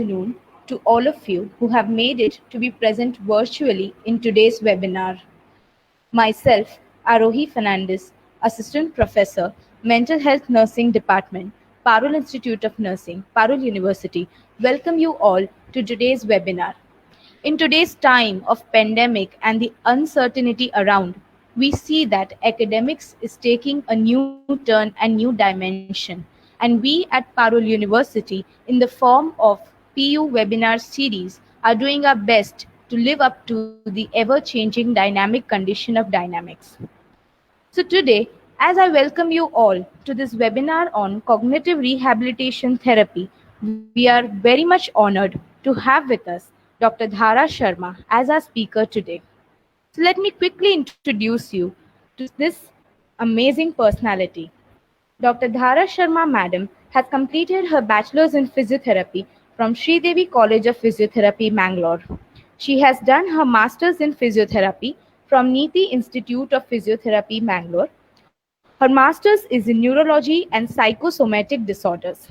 afternoon to all of you who have made it to be present virtually in today's webinar. Myself, Arohi Fernandez, Assistant Professor, Mental Health Nursing Department, Parul Institute of Nursing, Parul University, welcome you all to today's webinar. In today's time of pandemic and the uncertainty around, we see that academics is taking a new turn and new dimension. And we at Parul University, in the form of PU webinar series, are doing our best to live up to the ever-changing dynamic condition of dynamics. So today, as I welcome you all to this webinar on cognitive rehabilitation therapy, we are very much honored to have with us Dr. Dhara Sharma as our speaker today. So let me quickly introduce you to this amazing personality. Dr. Dhara Sharma Madam has completed her bachelor's in physiotherapy from Sridevi College of Physiotherapy, Mangalore. She has done her master's in physiotherapy from Niti Institute of Physiotherapy, Mangalore. Her master's is in neurology and psychosomatic disorders.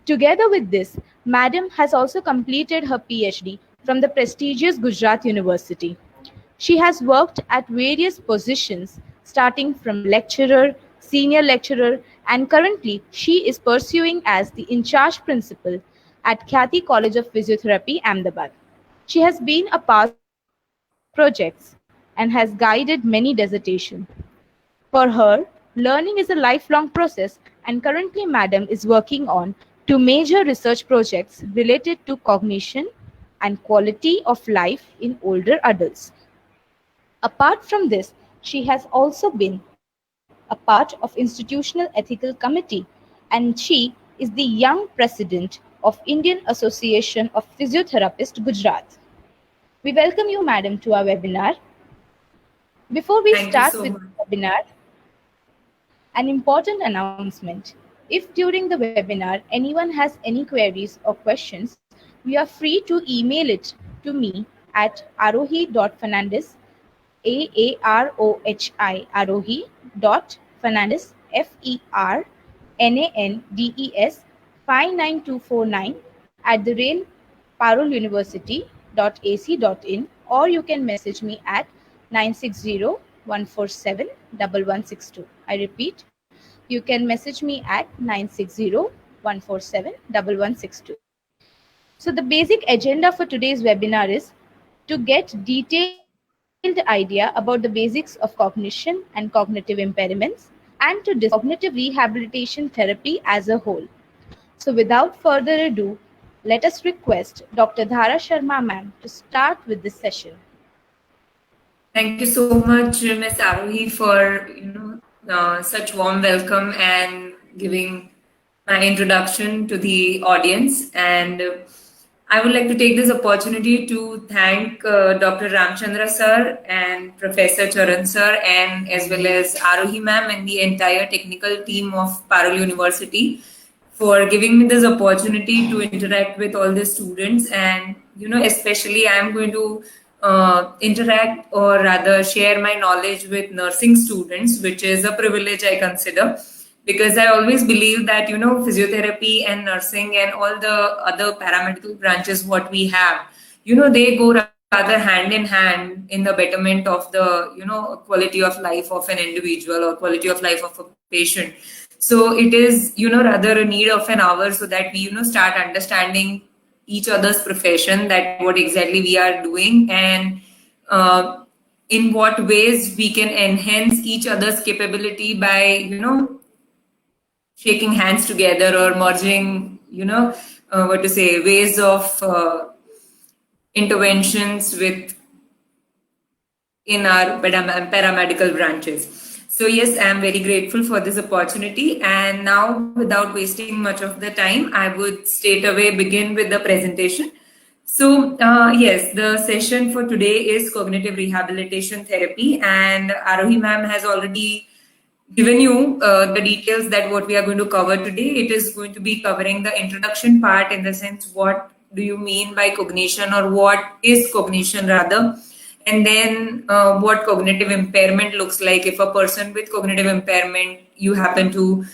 Together with this, Madam has also completed her PhD from the prestigious Gujarat University. She has worked at various positions starting from lecturer, senior lecturer, and currently she is pursuing as the in charge principal at Khyati College of Physiotherapy, Ahmedabad. She has been a part of many projects and has guided many dissertations. For her, learning is a lifelong process, and currently, Madam is working on two major research projects related to cognition and quality of life in older adults. Apart from this, she has also been a part of Institutional Ethical Committee, and she is the young president of Indian Association of Physiotherapists Gujarat. We welcome you, Madam, to our webinar. Before we Thank you start so with much. the webinar, an important announcement. If during the webinar anyone has any queries or questions, we are free to email it to me at arohi.fernandez, Arohi dot Fernandez, Fernandes 59249 at the rail paruluniversity.ac.in, or you can message me at 960-147-1162. I repeat, you can message me at 960-147-1162. So the basic agenda for today's webinar is to get detailed idea about the basics of cognition and cognitive impairments and to discuss cognitive rehabilitation therapy as a whole. So without further ado, let us request Dr. Dhara Sharma ma'am to start with this session. Thank you so much, Ms. Arohi, for such warm welcome and giving my introduction to the audience. And I would like to take this opportunity to thank Dr. Ramchandra sir and Professor Charan sir, and as well as Arohi ma'am and the entire technical team of Parul University for giving me this opportunity to interact with all the students. And especially I'm going to interact, or rather share my knowledge with nursing students, which is a privilege I consider, because I always believe that physiotherapy and nursing and all the other paramedical branches what we have, they go rather hand in hand in the betterment of the quality of life of an individual or quality of life of a patient. So it is rather a need of an hour, so that we start understanding each other's profession, that what exactly we are doing, and in what ways we can enhance each other's capability by shaking hands together or merging ways of interventions with in our paramedical branches. So yes, I am very grateful for this opportunity. And now, without wasting much of the time, I would straight away begin with the presentation. So yes, the session for today is cognitive rehabilitation therapy, and Arohi ma'am has already given you the details that what we are going to cover today. It is going to be covering the introduction part, in the sense what do you mean by cognition, or what is cognition rather, and then what cognitive impairment looks like. If a person with cognitive impairment, you happen to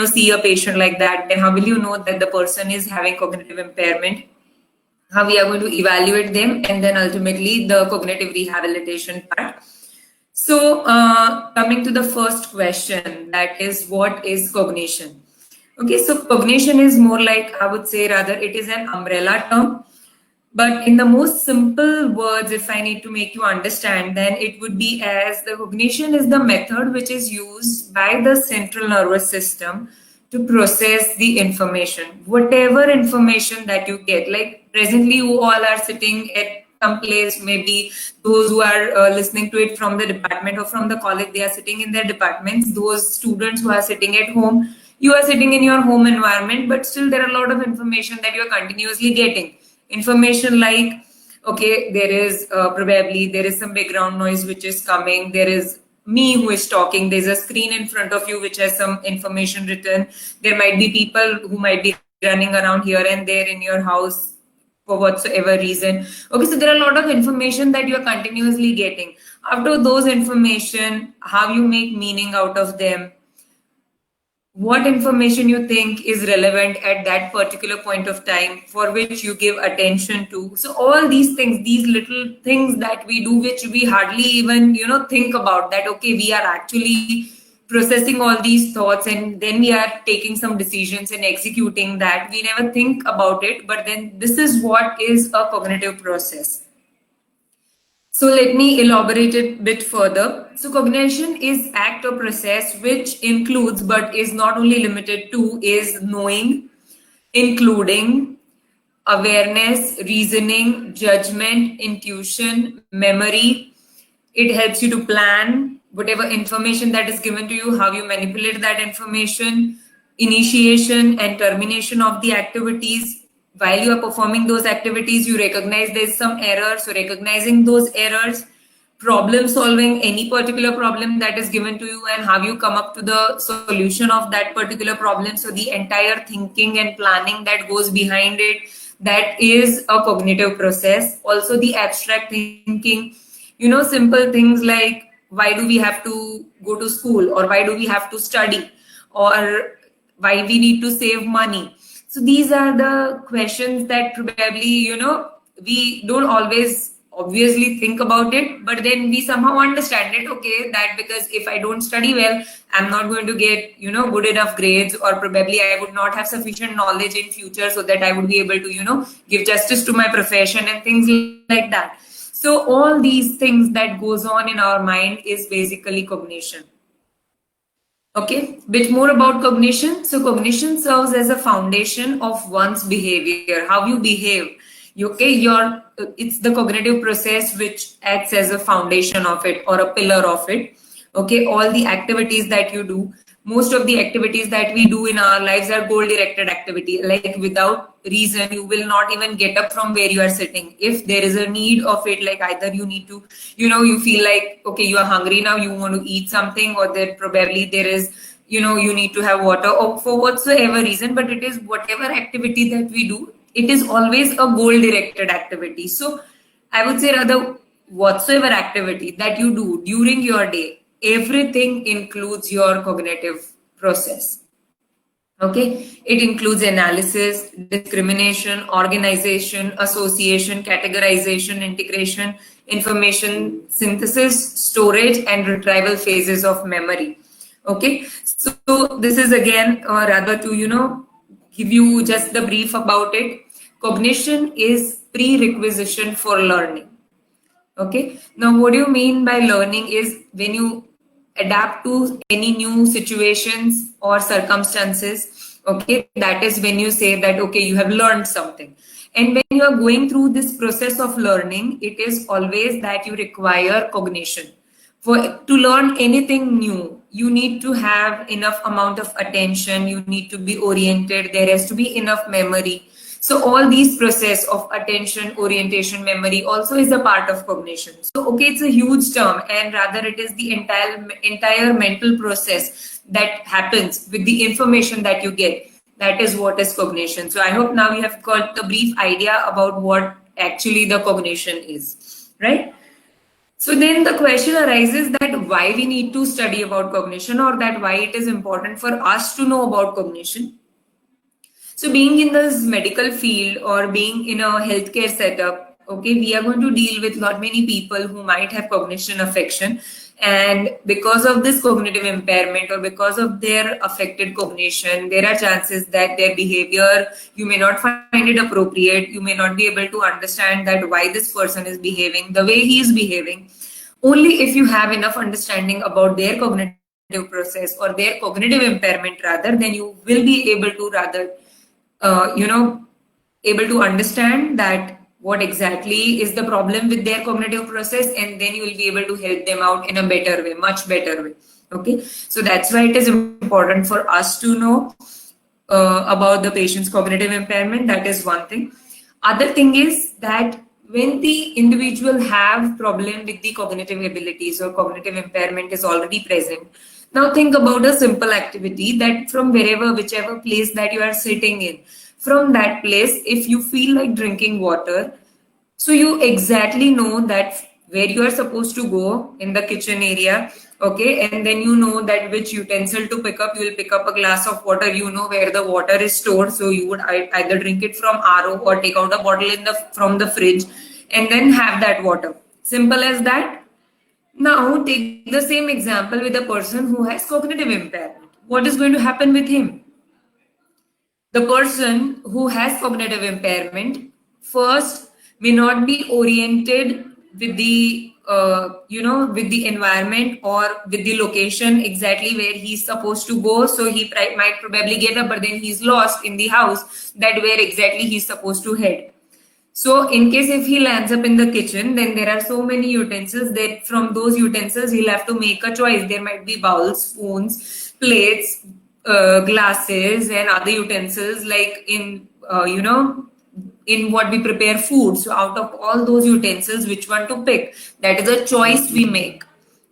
see a patient like that, then how will you know that the person is having cognitive impairment? how we are going to evaluate them, and then ultimately the cognitive rehabilitation part. So, coming to the first question, that is, what is cognition? Okay, so cognition is more like, I would say, rather, it is an umbrella term. But in the most simple words, if I need to make you understand, then it would be as the cognition is the method which is used by the central nervous system to process the information, whatever information that you get. Like presently, you all are sitting at some place, maybe those who are listening to it from the department or from the college, they are sitting in their departments. Those students who are sitting at home, you are sitting in your home environment, but still there are a lot of information that you are continuously getting. Information like, okay, there is probably there is some background noise which is coming, there is me who is talking, there's a screen in front of you which has some information written, there might be people who might be running around here and there in your house for whatsoever reason. Okay, so there are a lot of information that you are continuously getting. After those information, how you make meaning out of them, what information you think is relevant at that particular point of time for which you give attention to. So all these things, these little things that we do, which we hardly even think about, that okay, we are actually processing all these thoughts and then we are taking some decisions and executing that. We never think about it, but then this is what is a cognitive process. So let me elaborate it a bit further. So cognition is act or process which includes, but is not only limited to, is knowing, including awareness, reasoning, judgment, intuition, memory. It helps you to plan whatever information that is given to you, how you manipulate that information, initiation and termination of the activities. While you are performing those activities, you recognize there's some error. So recognizing those errors, problem solving any particular problem that is given to you, and how you come up to the solution of that particular problem. So the entire thinking and planning that goes behind it, that is a cognitive process. Also the abstract thinking, simple things like, why do we have to go to school, or why do we have to study, or why we need to save money. So these are the questions that probably, we don't always obviously think about it, but then we somehow understand it, okay, that because if I don't study well, I'm not going to get, good enough grades, or probably I would not have sufficient knowledge in future so that I would be able to, give justice to my profession and things like that. So all these things that goes on in our mind is basically cognition. Okay, bit more about cognition. So cognition serves as a foundation of one's behavior, how you behave. It's the cognitive process which acts as a foundation of it, or a pillar of it. Okay, all the activities that you do, most of the activities that we do in our lives are goal directed activity. Like without reason, you will not even get up from where you are sitting. If there is a need of it, like either you need to, you feel like, okay, you are hungry now, you want to eat something, or there is, you need to have water, or for whatsoever reason, but it is whatever activity that we do, it is always a goal directed activity. So I would say rather, whatsoever activity that you do during your day, everything includes your cognitive process. Okay, it includes analysis, discrimination, organization, association, categorization, integration, information synthesis, storage, and retrieval phases of memory. Okay, so this is again rather to give you just the brief about it. Cognition is prerequisite for learning. Okay, now what do you mean by learning is when you adapt to any new situations or circumstances. Okay, that is when you say that, okay, you have learned something. And when you are going through this process of learning, it is always that you require cognition. To learn anything new, you need to have enough amount of attention, you need to be oriented, there has to be enough memory. So all these process of attention, orientation, memory also is a part of cognition. So okay, it's a huge term, and rather it is the entire mental process that happens with the information that you get. That is what is cognition. So I hope now you have got a brief idea about what actually the cognition is, right? So then the question arises that why we need to study about cognition, or that why it is important for us to know about cognition. So being in this medical field or being in a healthcare setup, okay, we are going to deal with not many people who might have cognition affection. And because of this cognitive impairment or because of their affected cognition, there are chances that their behavior, you may not find it appropriate. You may not be able to understand that why this person is behaving the way he is behaving. Only if you have enough understanding about their cognitive process or their cognitive impairment rather, then you will be able to rather you know, able to understand that what exactly is the problem with their cognitive process, and then you will be able to help them out in a better way, much better way. Okay, so that's why it is important for us to know about the patient's cognitive impairment. That is one thing. Other thing is that when the individual have problem with the cognitive abilities or cognitive impairment is already present, now think about a simple activity that from wherever, whichever place that you are sitting in, from that place, if you feel like drinking water, so you exactly know that where you are supposed to go in the kitchen area, okay, and then you know that which utensil to pick up. You will pick up a glass of water. You know where the water is stored, so you would either drink it from RO or take out a bottle from the fridge, and then have that water. Simple as that. Now take the same example with a person who has cognitive impairment. What is going to happen with him? The person who has cognitive impairment first may not be oriented with the with the environment or with the location exactly where he's supposed to go. So he might probably get up, but then he's lost in the house that where exactly he's supposed to head. So in case if he lands up in the kitchen, then there are so many utensils that from those utensils he'll have to make a choice. There might be bowls, spoons, plates, glasses, and other utensils like in in what we prepare food. So out of all those utensils, which one to pick? That is a choice we make.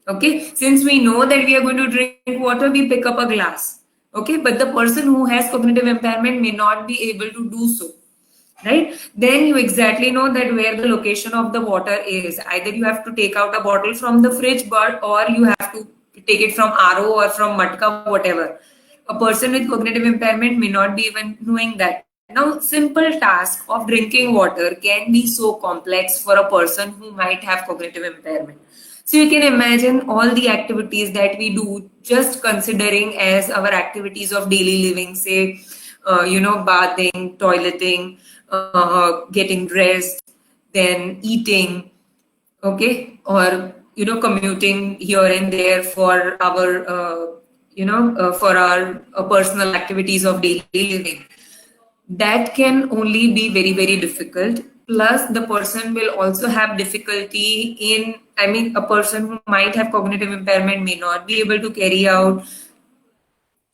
Okay, since we know that we are going to drink water, we pick up a glass. Okay, but the person who has cognitive impairment may not be able to do so. Right, then you exactly know that where the location of the water is. Either you have to take out a bottle from the fridge, but or you have to take it from RO or from Matka, whatever. A person with cognitive impairment may not be even knowing that. Now, simple task of drinking water can be so complex for a person who might have cognitive impairment. So you can imagine all the activities that we do, just considering as our activities of daily living, say, bathing, toileting, getting dressed, then eating, okay, or commuting here and there for our personal activities of daily living. That can only be very, very difficult. Plus, the person will also have difficulty in, I mean, a person who might have cognitive impairment may not be able to carry out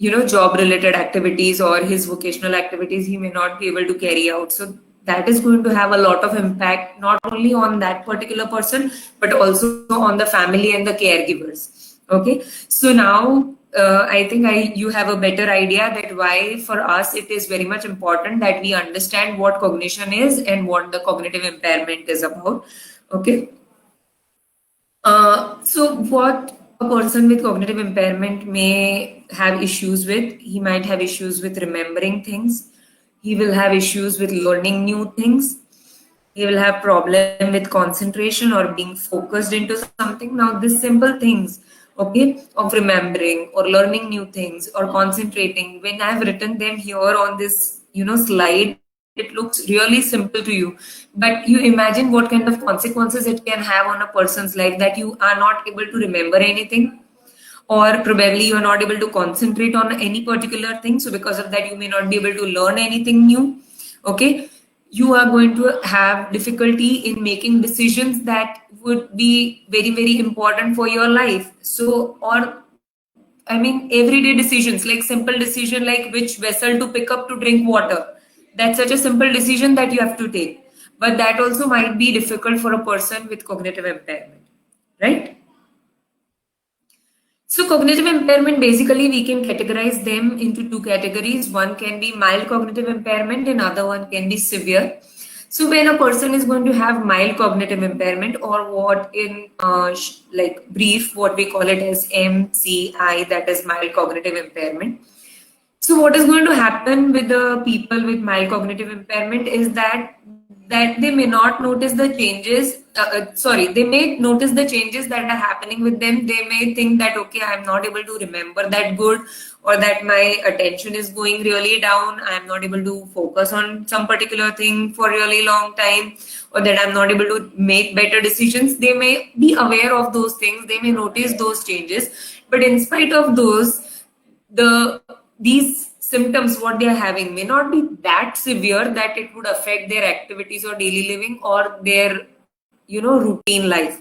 job related activities or his vocational activities. He may not be able to carry out. So that is going to have a lot of impact, not only on that particular person, but also on the family and the caregivers. Okay, so now I think you have a better idea that why for us it is very much important that we understand what cognition is and what the cognitive impairment is about. Okay, so what a person with cognitive impairment may have issues with, he might have issues with remembering things. He will have issues with learning new things. He will have problem with concentration or being focused into something. Now, these simple things, okay, of remembering or learning new things or concentrating, when I've written them here on this, slide, it looks really simple to you, but you imagine what kind of consequences it can have on a person's life, that you are not able to remember anything, or probably you are not able to concentrate on any particular thing. So because of that, you may not be able to learn anything new. Okay, you are going to have difficulty in making decisions that would be very, very important for your life. So, or I mean, everyday decisions, like simple decision like which vessel to pick up to drink water. That's such a simple decision that you have to take. But that also might be difficult for a person with cognitive impairment, right? So cognitive impairment, basically we can categorize them into two categories. One can be mild cognitive impairment and other one can be severe. So when a person is going to have mild cognitive impairment, or what in brief, what we call it as MCI, that is mild cognitive impairment. So what is going to happen with the people with mild cognitive impairment is that they may not notice the changes. They may notice the changes that are happening with them. They may think that, okay, I'm not able to remember that good, or that my attention is going really down. I'm not able to focus on some particular thing for a really long time, or that I'm not able to make better decisions. They may be aware of those things. They may notice those changes, but in spite of those, these symptoms what they are having may not be that severe that it would affect their activities or daily living or their routine life.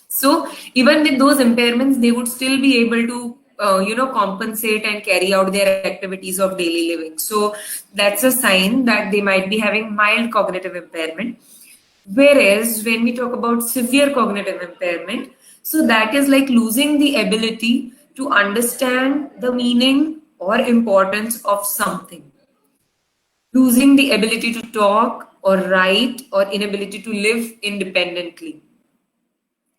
So even with those impairments, they would still be able to compensate and carry out their activities of daily living. So that's a sign that they might be having mild cognitive impairment. Whereas when we talk about severe cognitive impairment, so that is like losing the ability to understand the meaning or importance of something, losing the ability to talk or write, or inability to live independently.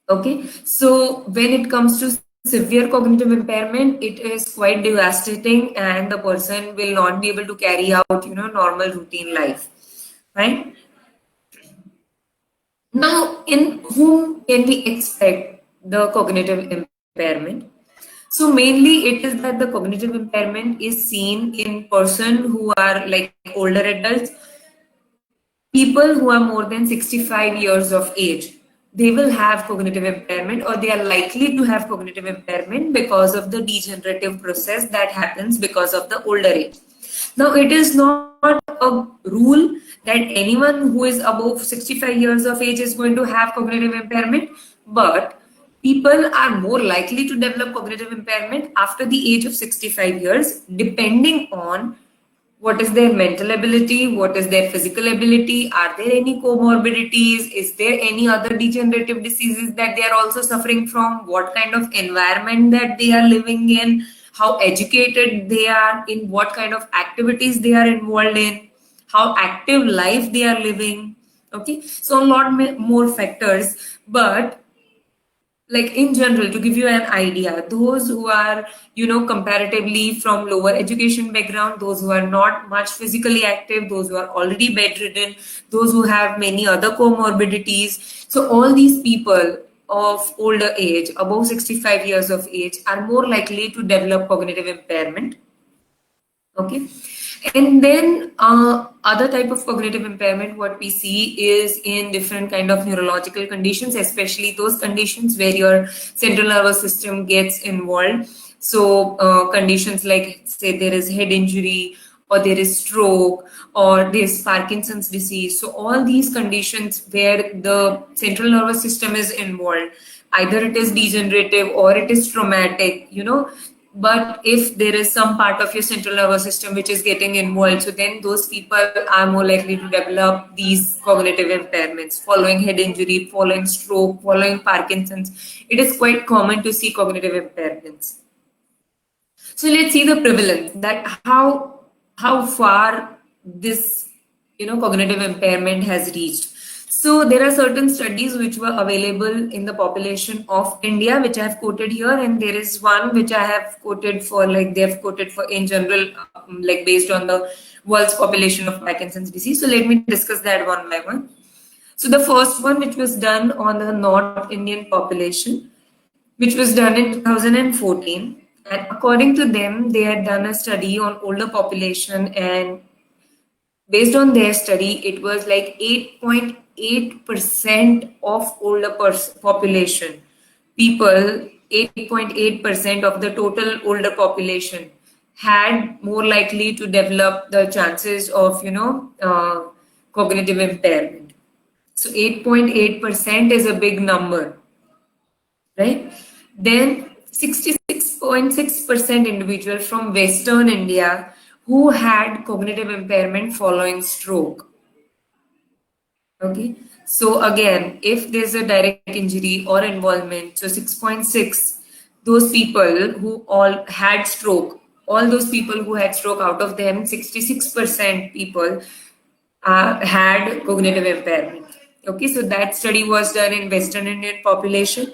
Okay, so when it comes to severe cognitive impairment, it is quite devastating, and the person will not be able to carry out normal routine life, right? Now, in whom can we expect the cognitive impairment? So mainly it is that the cognitive impairment is seen in person who are like older adults, people who are more than 65 years of age. They will have cognitive impairment, or they are likely to have cognitive impairment because of the degenerative process that happens because of the older age. Now, it is not a rule that anyone who is above 65 years of age is going to have cognitive impairment, but people are more likely to develop cognitive impairment after the age of 65 years, depending on what is their mental ability, what is their physical ability, are there any comorbidities, is there any other degenerative diseases that they are also suffering from, what kind of environment that they are living in, how educated they are, in what kind of activities they are involved in, how active life they are living. Okay, so a lot more factors, but like in general, to give you an idea, those who are comparatively from lower education background, those who are not much physically active, those who are already bedridden, those who have many other comorbidities, so all these people of older age, above 65 years of age, are more likely to develop cognitive impairment. Okay, and then other type of cognitive impairment what we see is in different kind of neurological conditions, especially those conditions where your central nervous system gets involved. So conditions like, say, there is head injury, or there is stroke, or there's Parkinson's disease. So all these conditions where the central nervous system is involved, either it is degenerative or it is traumatic, but if there is some part of your central nervous system which is getting involved, so then those people are more likely to develop these cognitive impairments following head injury, following stroke, following Parkinson's. It is quite common to see cognitive impairments. So let's see the prevalence, that how far this cognitive impairment has reached. So there are certain studies which were available in the population of India, which I have quoted here, and there is one which I have quoted for, like they have quoted for in general, like based on the world's population of Parkinson's disease. So let me discuss that one by one. So the first one, which was done on the North Indian population, which was done in 2014. And according to them, they had done a study on older population, and based on their study, it was like 8.8% of older population. People, 8.8% of the total older population had more likely to develop the chances of, cognitive impairment. So 8.8% is a big number, right? Then 66.6% individual from Western India who had cognitive impairment following stroke. Okay, so again, if there's a direct injury or involvement, so 6.6, those people who all had stroke, all those people who had stroke, out of them, 66% people had cognitive impairment. Okay, so that study was done in Western Indian population.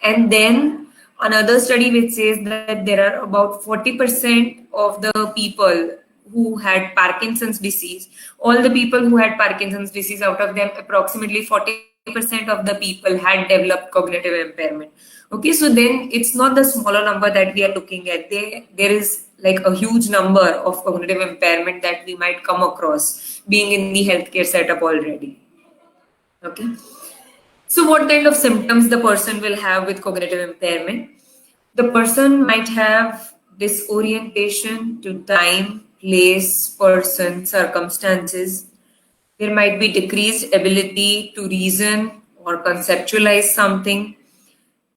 And then another study which says that there are about 40% of the people who had Parkinson's disease. All the people who had Parkinson's disease, out of them, approximately 40% of the people had developed cognitive impairment. Okay, so then it's not the smaller number that we are looking at. There is like a huge number of cognitive impairment that we might come across being in the healthcare setup already. Okay. So what kind of symptoms the person will have with cognitive impairment? The person might have disorientation to time, place, person, circumstances. There might be decreased ability to reason or conceptualize something,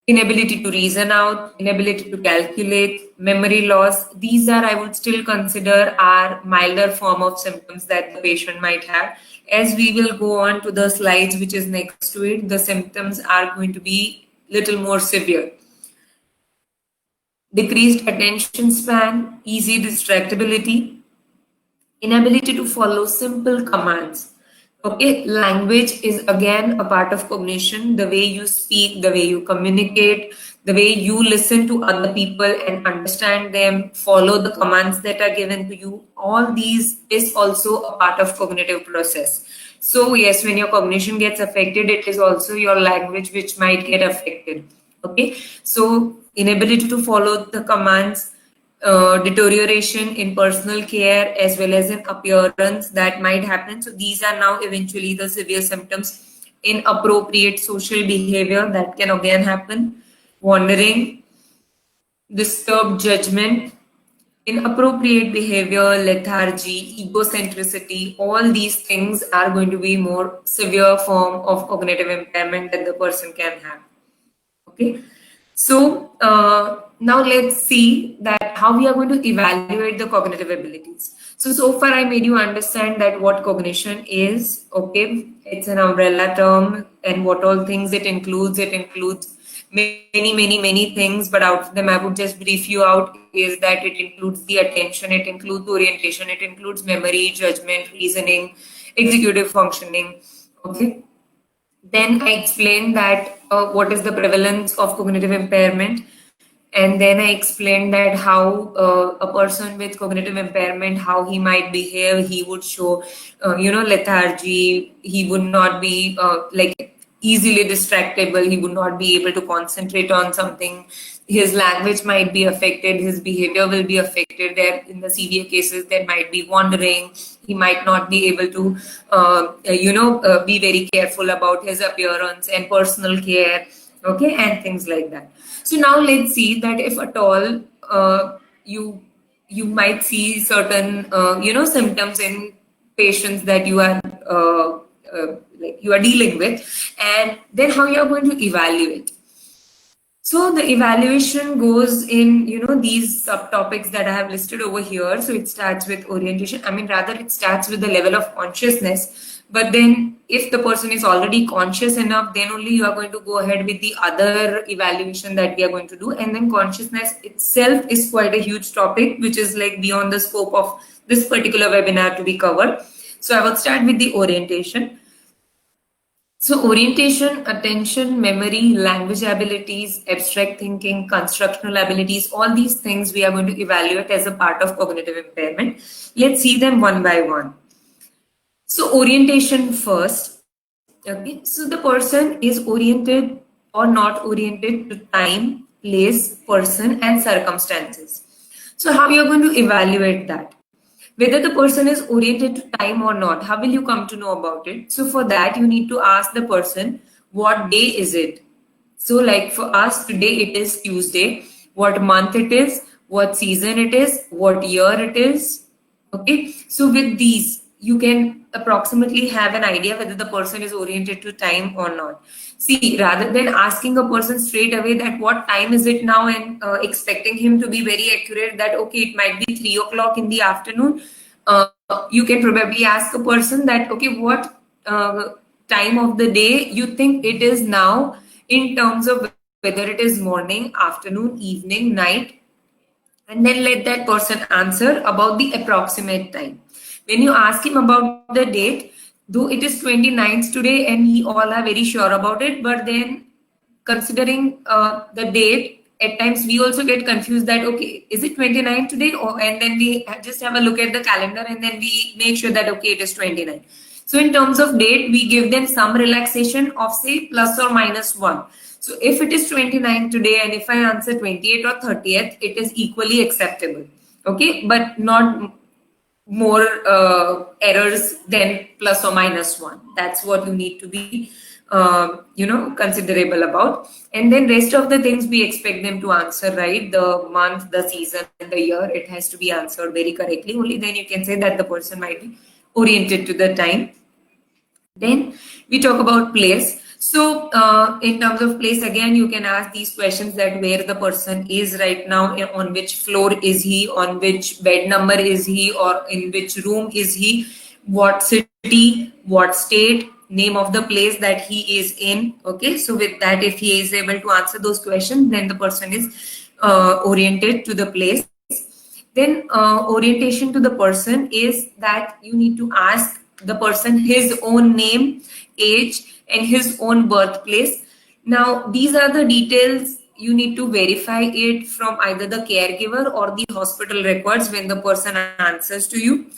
inability to reason out, inability to calculate, memory loss. These are, I would still consider, are milder form of symptoms that the patient might have. As we will go on to the slides which is next to it, the symptoms are going to be little more severe. Decreased attention span, easy distractibility, inability to follow simple commands. Okay, language is again a part of cognition. The way you speak, the way you communicate, the way you listen to other people and understand them, follow the commands that are given to you, all these is also a part of cognitive process. So yes, when your cognition gets affected, it is also your language which might get affected. Okay, so inability to follow the commands, deterioration in personal care as well as in appearance that might happen. So these are now eventually the severe symptoms. Inappropriate social behavior that can again happen. Wandering, disturbed judgment, inappropriate behavior, lethargy, egocentricity, all these things are going to be more severe form of cognitive impairment that the person can have. Okay. So now let's see that how we are going to evaluate the cognitive abilities. So far I made you understand that what cognition is. Okay, it's an umbrella term, and what all things it includes. It includes many things, but out of them I would just brief you out is that it includes the attention, it includes orientation, it includes memory, judgment, reasoning, executive functioning. Okay. Then I explained that what is the prevalence of cognitive impairment, and then I explained that how a person with cognitive impairment, how he might behave. He would show, lethargy. He would not be like easily distractible. He would not be able to concentrate on something. His language might be affected. His behavior will be affected. There, in the severe cases, there might be wandering. He might not be able to, be very careful about his appearance and personal care. Okay, and things like that. So now let's see that if at all you might see certain symptoms in patients that you are like you are dealing with, and then how you are going to evaluate. So the evaluation goes in, these subtopics that I have listed over here. So it starts with orientation. I mean, rather it starts with the level of consciousness. But then if the person is already conscious enough, then only you are going to go ahead with the other evaluation that we are going to do. And then consciousness itself is quite a huge topic, which is like beyond the scope of this particular webinar to be covered. So I will start with the orientation. So orientation, attention, memory, language abilities, abstract thinking, constructional abilities, all these things we are going to evaluate as a part of cognitive impairment. Let's see them one by one. So orientation first. Okay. So the person is oriented or not oriented to time, place, person, and circumstances. So how you are going to evaluate that? Whether the person is oriented to time or not, how will you come to know about it? So for that, you need to ask the person, what day is it? So like for us today, it is Tuesday. What month it is, what season it is, what year it is. Okay. So with these, you can approximately have an idea whether the person is oriented to time or not. See, rather than asking a person straight away that what time is it now and expecting him to be very accurate that, okay, it might be 3 o'clock in the afternoon. You can probably ask a person that, okay, what time of the day you think it is now in terms of whether it is morning, afternoon, evening, night, and then let that person answer about the approximate time. When you ask him about the date, though it is 29th today and we all are very sure about it, but then considering the date, at times we also get confused that, okay, is it 29 today? And then we just have a look at the calendar and then we make sure that, okay, it is 29. So in terms of date, we give them some relaxation of say plus or minus 1. So if it is 29 today and if I answer 28 or 30th, it is equally acceptable. Okay, but not more errors than plus or minus 1. That's what you need to be considerable about. And then rest of the things we expect them to answer, right? The month, the season, and the year, it has to be answered very correctly. Only then you can say that the person might be oriented to the time. Then we talk about place. So in terms of place, again, you can ask these questions that where the person is right now, on which floor is he, on which bed number is he, or in which room is he, what city, what state, name of the place that he is in. Okay, so with that, if he is able to answer those questions, then the person is oriented to the place. Then orientation to the person is that you need to ask the person his own name, age, and his own birthplace. Now, these are the details you need to verify it from either the caregiver or the hospital records when the person answers to you.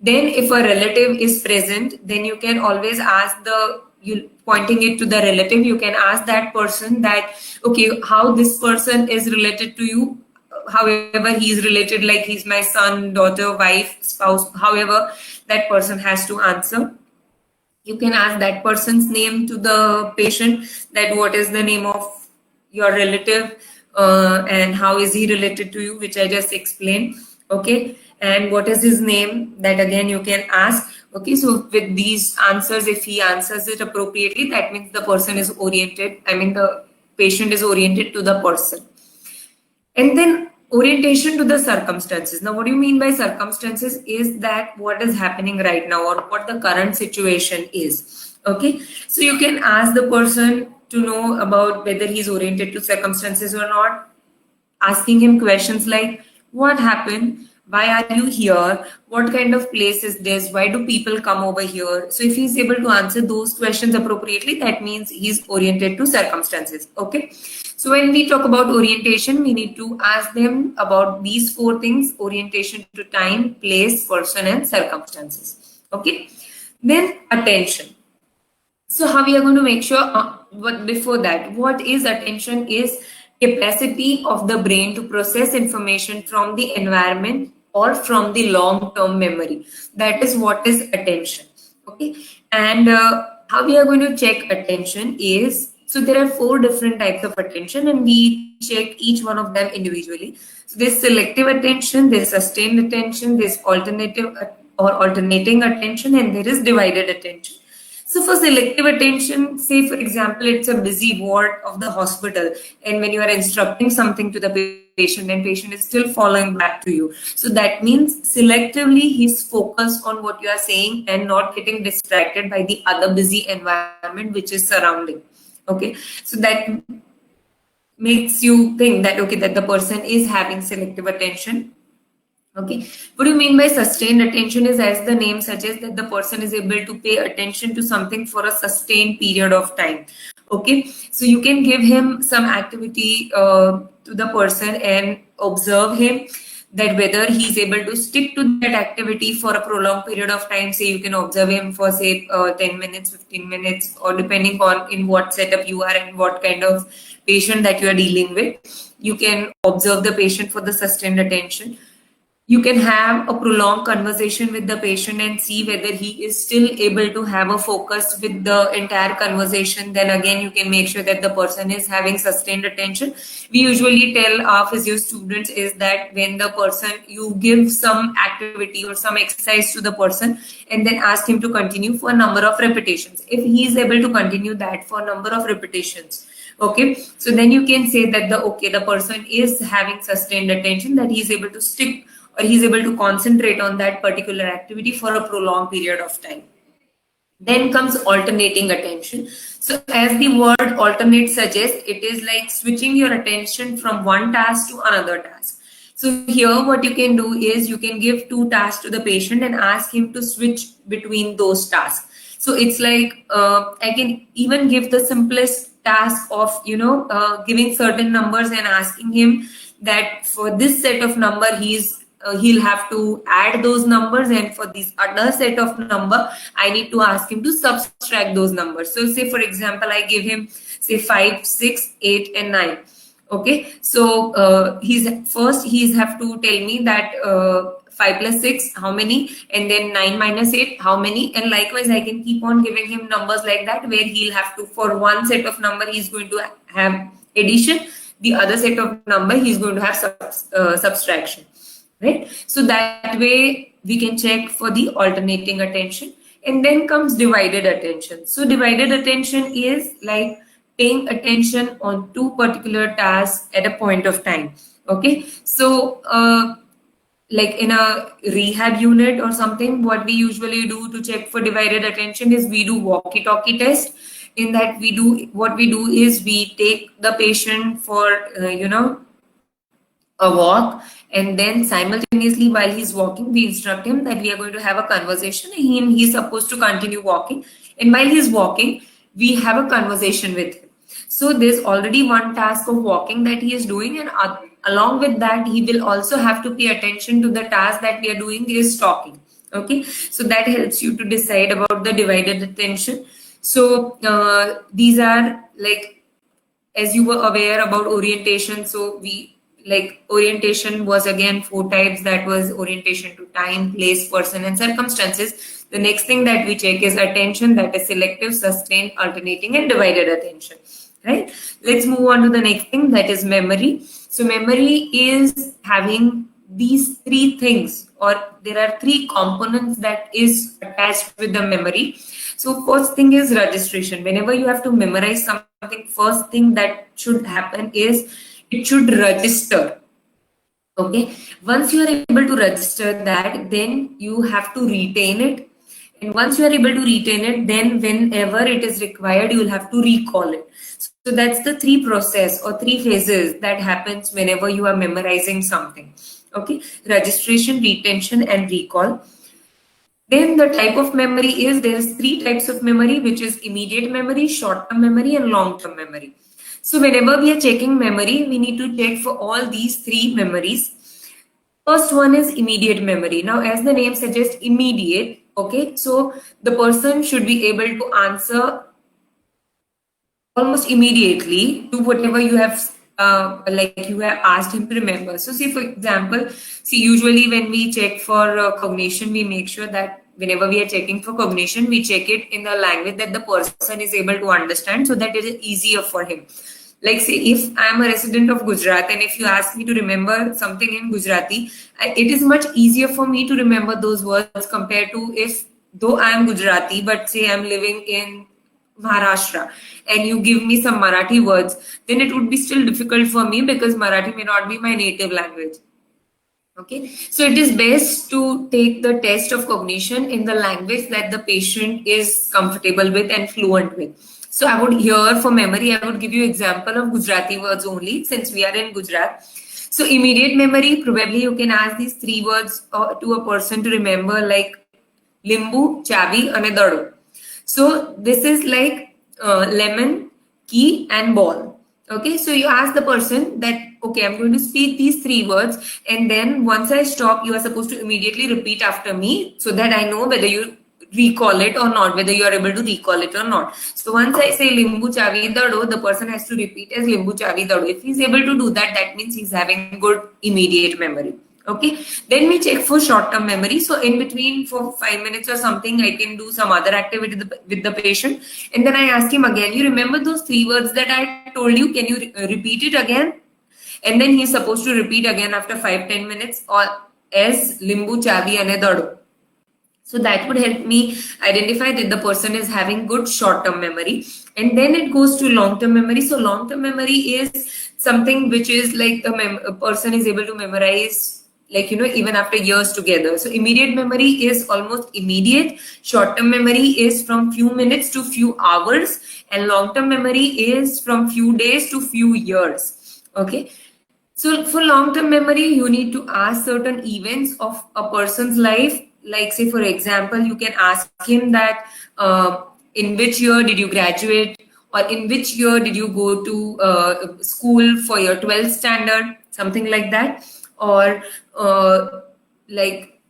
Then if a relative is present, then you can always ask pointing it to the relative, you can ask that person that, okay, how this person is related to you, however he is related, like he's my son, daughter, wife, spouse, however that person has to answer. You can ask that person's name to the patient, that what is the name of your relative and how is he related to you, which I just explained. Okay, and what is his name, that again you can ask. Okay, so with these answers, if he answers it appropriately, that means the person is oriented, the patient is oriented to the person. And then orientation to the circumstances. Now, what do you mean by circumstances is that what is happening right now or what the current situation is. Okay, so you can ask the person to know about whether he's oriented to circumstances or not, asking him questions like, what happened? Why are you here? What kind of place is this? Why do people come over here? So if he's able to answer those questions appropriately, that means he's oriented to circumstances. Okay. So when we talk about orientation, we need to ask them about these 4 things: orientation to time, place, person, and circumstances. Okay. Then attention. So how we are going to make sure, but before that, what is attention is capacity of the brain to process information from the environment or from the long-term memory. That is what is attention. Okay. And how we are going to check attention is, so there are 4 different types of attention and we check each one of them individually. So there's selective attention, there's sustained attention, there's alternative or alternating attention, and there is divided attention. So for selective attention, say for example, it's a busy ward of the hospital, and when you are instructing something to the patient and patient is still following back to you. So that means selectively he's focused on what you are saying and not getting distracted by the other busy environment which is surrounding. Okay, so that makes you think that, okay, that the person is having selective attention. Okay, what do you mean by sustained attention is, as the name suggests, that the person is able to pay attention to something for a sustained period of time. Okay, so you can give him some activity to the person and observe him, that whether he's able to stick to that activity for a prolonged period of time. Say you can observe him for say 10 minutes, 15 minutes, or depending on in what setup you are and what kind of patient that you are dealing with, you can observe the patient for the sustained attention. You can have a prolonged conversation with the patient and see whether he is still able to have a focus with the entire conversation. Then again, you can make sure that the person is having sustained attention. We usually tell our physio students is that when the person, you give some activity or some exercise to the person and then ask him to continue for a number of repetitions. If he is able to continue that for a number of repetitions, okay, so then you can say that the person is having sustained attention, that he is able to stick or he's able to concentrate on that particular activity for a prolonged period of time. Then comes alternating attention. So as the word alternate suggests, it is like switching your attention from one task to another task. So here what you can do is you can give 2 tasks to the patient and ask him to switch between those tasks. So it's like I can even give the simplest task of giving certain numbers and asking him that for this set of number he'll have to add those numbers, and for this other set of number I need to ask him to subtract those numbers. So say for example I give him say 5, 6, 8 and 9. Okay, so he's have to tell me that 5 plus 6 how many, and then 9 minus 8 how many, and likewise I can keep on giving him numbers like that, where he'll have to, for one set of number he's going to have addition, the other set of number he's going to have subtraction, right? So that way we can check for the alternating attention. And then comes divided attention. So divided attention is like paying attention on two particular tasks at a point of time. Okay, so like in a rehab unit or something, what we usually do to check for divided attention is we do walkie-talkie test. In that what we do is we take the patient for a walk, and then simultaneously while he's walking we instruct him that we are going to have a conversation, and he's supposed to continue walking, and while he's walking we have a conversation with him. So there's already one task of walking that he is doing, and along with that he will also have to pay attention to the task that we are doing is talking. Okay, so that helps you to decide about the divided attention. So these are, like, as you were aware about orientation, so we, like, orientation was again 4 types. That was orientation to time, place, person and circumstances. The next thing that we check is attention, that is selective, sustained, alternating and divided attention, right? Let's move on to the next thing, that is memory. So memory is having these 3 things, or there are 3 components that is attached with the memory. So first thing is registration. Whenever you have to memorize something, first thing that should happen is it should register. Okay, once you are able to register that, then you have to retain it, and once you are able to retain it, then whenever it is required you will have to recall it. So that's the 3 process or 3 phases that happens whenever you are memorizing something. Okay, registration, retention and recall. Then the type of memory is, there's 3 types of memory, which is immediate memory, short-term memory and long-term memory. So whenever we are checking memory, we need to check for all these 3 memories. First one is immediate memory. Now, as the name suggests, immediate, okay, so the person should be able to answer almost immediately to whatever you have you have asked him to remember. So say for example, usually when we check for cognition, we make sure that whenever we are checking for cognition, we check it in the language that the person is able to understand, so that it is easier for him. Like say if I am a resident of Gujarat and if you ask me to remember something in Gujarati, it is much easier for me to remember those words compared to if, though I am Gujarati, but say I am living in Maharashtra and you give me some Marathi words, then it would be still difficult for me because Marathi may not be my native language. Okay, so it is best to take the test of cognition in the language that the patient is comfortable with and fluent with. So I would, here for memory, I would give you example of Gujarati words only, since we are in Gujarat. So immediate memory, probably you can ask these 3 words to a person to remember, like limbu, chavi, and dado. So this is like lemon, key and ball. Okay, so you ask the person that, okay, I'm going to speak these 3 words, and then once I stop, you are supposed to immediately repeat after me so that I know whether you recall it or not, whether you are able to recall it or not. So once I say limbu, chavi, dado, the person has to repeat as limbu, chavi, dado. If he's able to do that, that means he's having good immediate memory. Okay, then we check for short-term memory. So in between, for 5 minutes or something, I can do some other activity with the patient, and then I ask him again, you remember those 3 words that I told you, can you repeat it again? And then he's supposed to repeat again after 5-10 minutes, or as limbu, chavi and dado. So that would help me identify that the person is having good short-term memory. And then it goes to long-term memory. So long-term memory is something which is like a person is able to memorize, like, even after years together. So immediate memory is almost immediate. Short-term memory is from few minutes to few hours. And long-term memory is from few days to few years. Okay. So for long-term memory, you need to ask certain events of a person's life. Like say, for example, you can ask him that in which year did you graduate, or in which year did you go to school for your 12th standard, something like that. Or like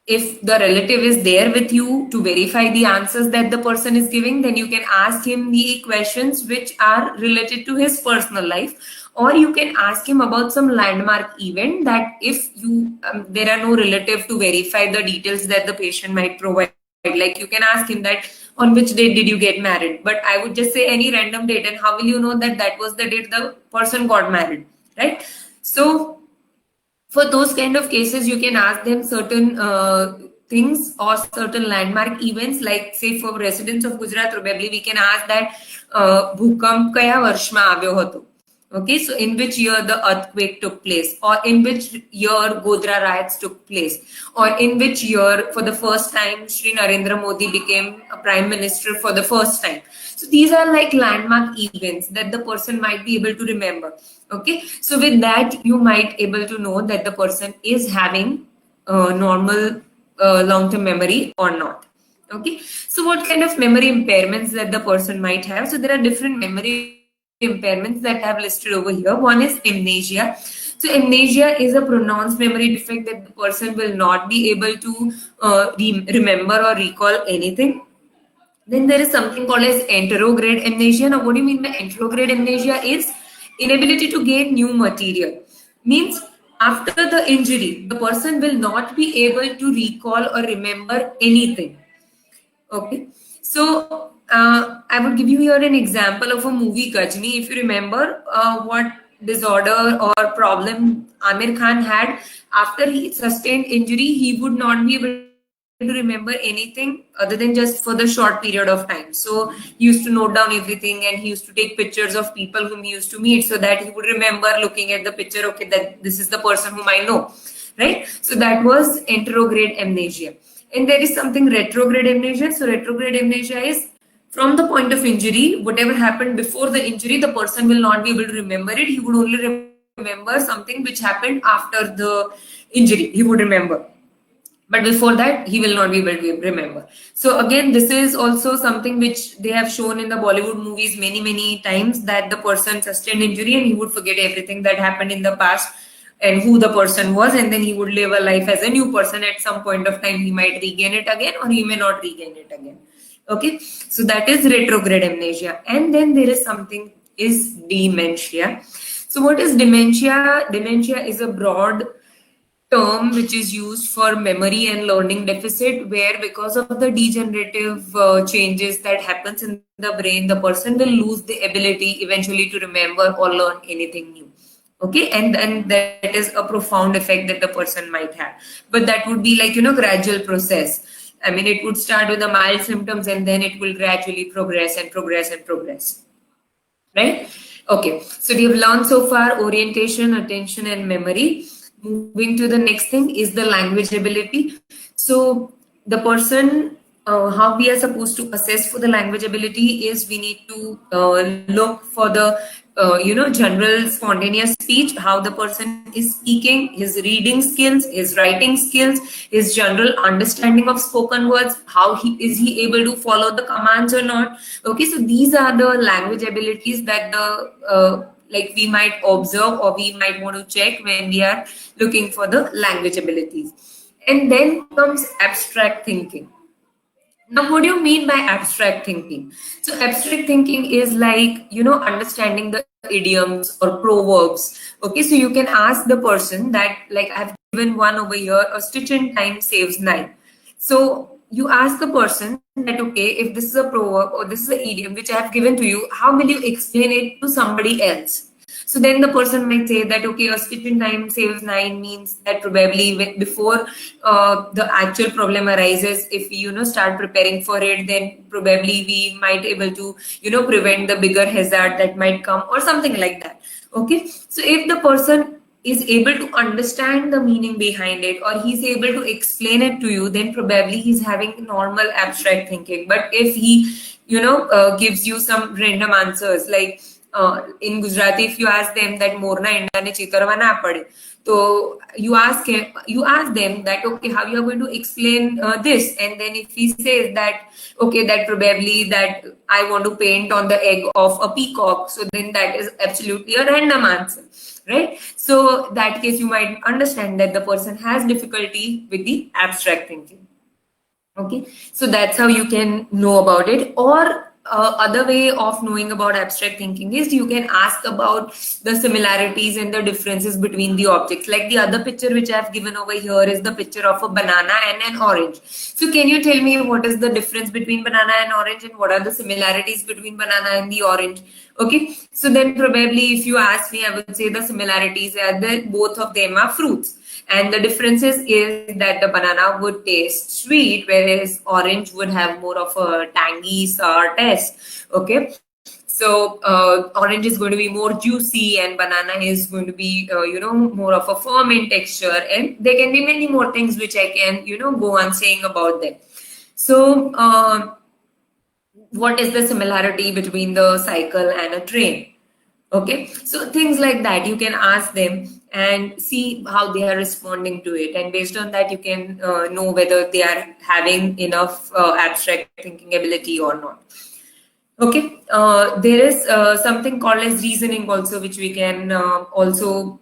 if the relative is there with you to verify the answers that the person is giving, then you can ask him the questions which are related to his personal life, or you can ask him about some landmark event that if you there are no relative to verify the details that the patient might provide. Like you can ask him that on which date did you get married, but I would just say any random date, and how will you know that that was the date the person got married, right? So for those kind of cases, you can ask them certain things or certain landmark events. Like say for residents of Gujarat, probably we can ask that bhukamp kaya varsh mein આવ્યો હતો. Okay, so in which year the earthquake took place, or in which year Godhra riots took place, or in which year for the first time Shri Narendra Modi became a prime minister for the first time. So these are like landmark events that the person might be able to remember. Okay, so with that you might able to know that the person is having normal long-term memory or not. Okay, so what kind of memory impairments that the person might have? So there are different memory impairments that I have listed over here. One is amnesia. So amnesia is a pronounced memory defect that the person will not be able to remember or recall anything. Then there is something called as anterograde amnesia. Now, what do you mean by anterograde amnesia? Is inability to gain new material. Means after the injury, the person will not be able to recall or remember anything. Okay, so I would give you here an example of a movie Gajni. If you remember what disorder or problem Amir Khan had after he sustained injury, he would not be able to remember anything other than just for the short period of time. So he used to note down everything, and he used to take pictures of people whom he used to meet so that he would remember looking at the picture, okay, that this is the person whom I know, right? So that was anterograde amnesia. And there is something retrograde amnesia. So retrograde amnesia is from the point of injury, whatever happened before the injury, the person will not be able to remember it. He would only remember something which happened after the injury. He would remember. But before that, he will not be able to remember. So again, this is also something which they have shown in the Bollywood movies many times, that the person sustained injury and he would forget everything that happened in the past and who the person was, and then he would live a life as a new person. At some point of time, he might regain it again, or he may not regain it again. Okay, so that is retrograde amnesia. And then there is something is dementia. So what is dementia? Dementia is a broad term which is used for memory and learning deficit, where because of the degenerative changes that happens in the brain, the person will lose the ability eventually to remember or learn anything new. Okay, and then that is a profound effect that the person might have, but that would be like, gradual process. I mean, it would start with the mild symptoms and then it will gradually progress, right? Okay, so we have learned so far orientation, attention, and memory. Moving to the next thing is the language ability. So the person, how we are supposed to assess for the language ability is we need to look for the general spontaneous speech, how the person is speaking, his reading skills, his writing skills, his general understanding of spoken words, how is he able to follow the commands or not. Okay, so these are the language abilities that the like we might observe or we might want to check when we are looking for the language abilities. And then comes abstract thinking. Now, what do you mean by abstract thinking? So abstract thinking is like, understanding the idioms or proverbs. Okay, so you can ask the person that, like I've given one over here, a stitch in time saves nine. So you ask the person that, okay, if this is a proverb or this is an idiom which I have given to you, how will you explain it to somebody else? So then the person might say that, okay, a stitch in time saves nine means that probably before the actual problem arises, if we, start preparing for it, then probably we might able to, prevent the bigger hazard that might come or something like that. Okay, so if the person is able to understand the meaning behind it or he's able to explain it to you, then probably he's having normal abstract thinking. But if he, gives you some random answers like, in Gujarati, if you ask them that morna enda ne chitarwa na pade, so you ask them that, okay, how you are going to explain this, and then if he says that, okay, that probably that I want to paint on the egg of a peacock, so then that is absolutely a random answer, right? So that case you might understand that the person has difficulty with the abstract thinking. Okay, so that's how you can know about it. Or other way of knowing about abstract thinking is you can ask about the similarities and the differences between the objects. Like the other picture which I've given over here is the picture of a banana and an orange. So can you tell me what is the difference between banana and orange, and what are the similarities between banana and the orange? Okay, so then probably if you ask me, I would say the similarities are that both of them are fruits. And the differences is that the banana would taste sweet, whereas orange would have more of a tangy, sour taste. Okay, so orange is going to be more juicy, and banana is going to be, more of a firm in texture. And there can be many more things which I can, go on saying about them. So, what is the similarity between the cycle and a train? Okay, so things like that you can ask them and see how they are responding to it, and based on that you can know whether they are having enough abstract thinking ability or not. Okay, there is something called as reasoning also, which we can also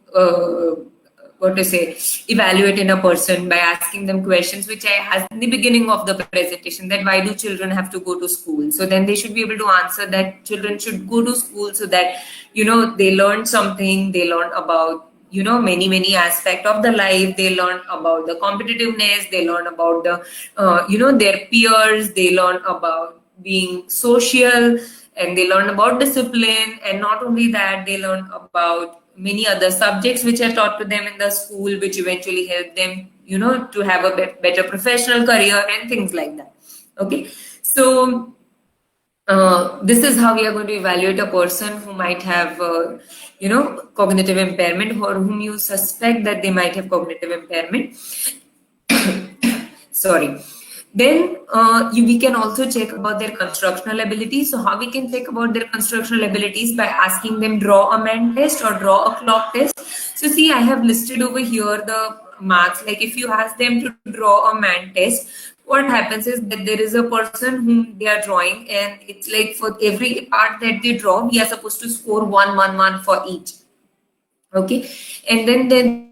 what to say, evaluate in a person by asking them questions, which I asked in the beginning of the presentation, that why do children have to go to school? So then they should be able to answer that children should go to school so that, they learn something, they learn about, many aspects of the life, they learn about the competitiveness, they learn about the, their peers, they learn about being social, and they learn about discipline. And not only that, they learn about many other subjects which are taught to them in the school, which eventually help them, to have a better professional career and things like that. Okay, so this is how we are going to evaluate a person who might have, cognitive impairment, or whom you suspect that they might have cognitive impairment. Sorry. Then we can also check about their constructional abilities. So how we can check about their constructional abilities? By asking them draw a man test or draw a clock test. So see, I have listed over here the marks. Like if you ask them to draw a man test, what happens is that there is a person whom they are drawing, and it's like for every part that they draw, we are supposed to score 1, 1, 1 for each. Okay, and then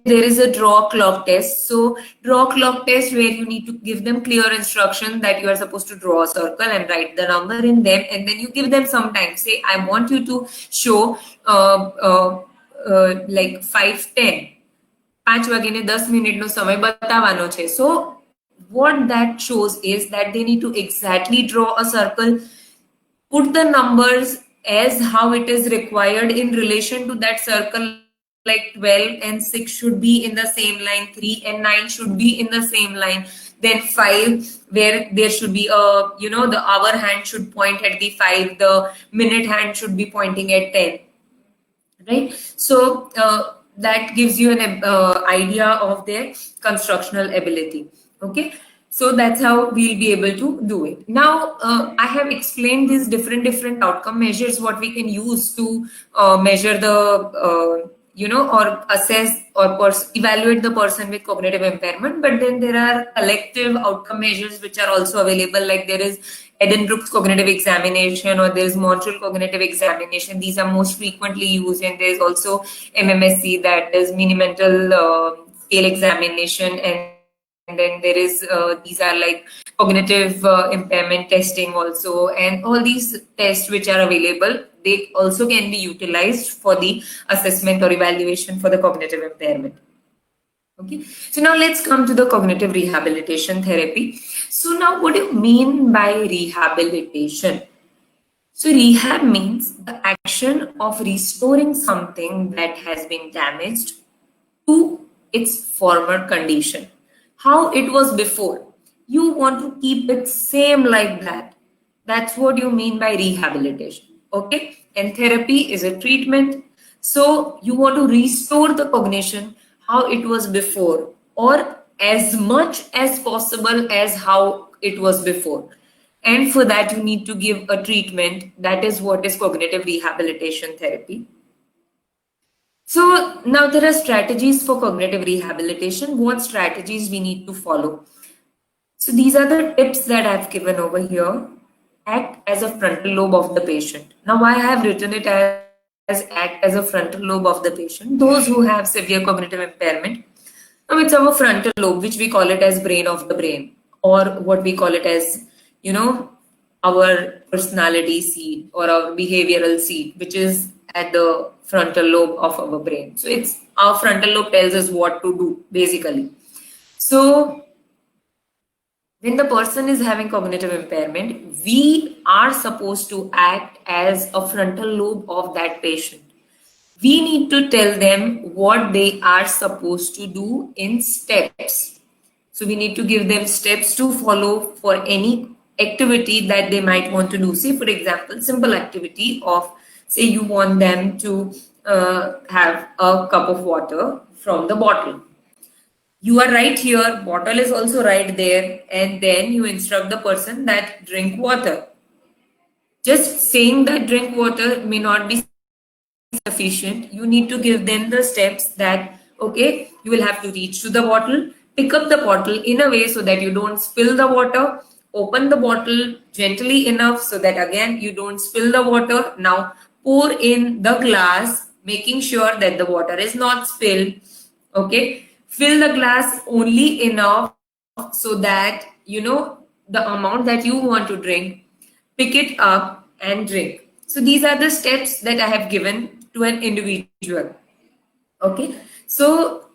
there is a draw clock test. So draw clock test, where you need to give them clear instruction that you are supposed to draw a circle and write the number in them, and then you give them some time. Say, I want you to show like 5:10. 5 વાગીને 10 મિનિટનો સમય બતાવવાનો છે. So what that shows is that they need to exactly draw a circle, put the numbers as how it is required in relation to that circle, like 12 and 6 should be in the same line, 3 and 9 should be in the same line, then 5, where there should be a, the hour hand should point at the 5, the minute hand should be pointing at 10, right? So that gives you an idea of their constructional ability. Okay, so that's how we'll be able to do it. Now I have explained these different outcome measures what we can use to measure the or assess or evaluate the person with cognitive impairment. But then there are collective outcome measures which are also available, like there is Edenbrook's cognitive examination, or there is Montreal cognitive examination. These are most frequently used, and there is also MMSE, that is mini mental scale examination, and then there is these are like cognitive impairment testing also, and all these tests which are available, they also can be utilized for the assessment or evaluation for the cognitive impairment. Okay, so now let's come to the cognitive rehabilitation therapy. So now, what do you mean by rehabilitation? So rehab means the action of restoring something that has been damaged to its former condition, how it was before. You want to keep it same like that. That's what you mean by rehabilitation. Okay, and therapy is a treatment. So you want to restore the cognition how it was before, or as much as possible as how it was before. and for that you need to give a treatment. That is what is cognitive rehabilitation therapy. So now there are strategies for cognitive rehabilitation. What strategies we need to follow? So these are the tips that I've given over here. Act as a frontal lobe of the patient. Now why I have written it as act as a frontal lobe of the patient? Those who have severe cognitive impairment, now it's our frontal lobe, which we call it as brain of the brain, or what we call it as, our personality seat or our behavioral seat, which is at the frontal lobe of our brain. So it's our frontal lobe tells us what to do, basically. So when the person is having cognitive impairment, we are supposed to act as a frontal lobe of that patient. We need to tell them what they are supposed to do in steps. So we need to give them steps to follow for any activity that they might want to do. Say, for example, simple activity of, say you want them to have a cup of water from the bottle. You are right here, bottle is also right there, and then you instruct the person that drink water. Just saying that drink water may not be sufficient. You need to give them the steps that, okay, you will have to reach to the bottle, pick up the bottle in a way so that you don't spill the water, open the bottle gently enough so that again you don't spill the water. Now pour in the glass, making sure that the water is not spilled. Okay, fill the glass only enough so that the amount that you want to drink, pick it up and drink. So these are the steps that I have given to an individual. Okay, so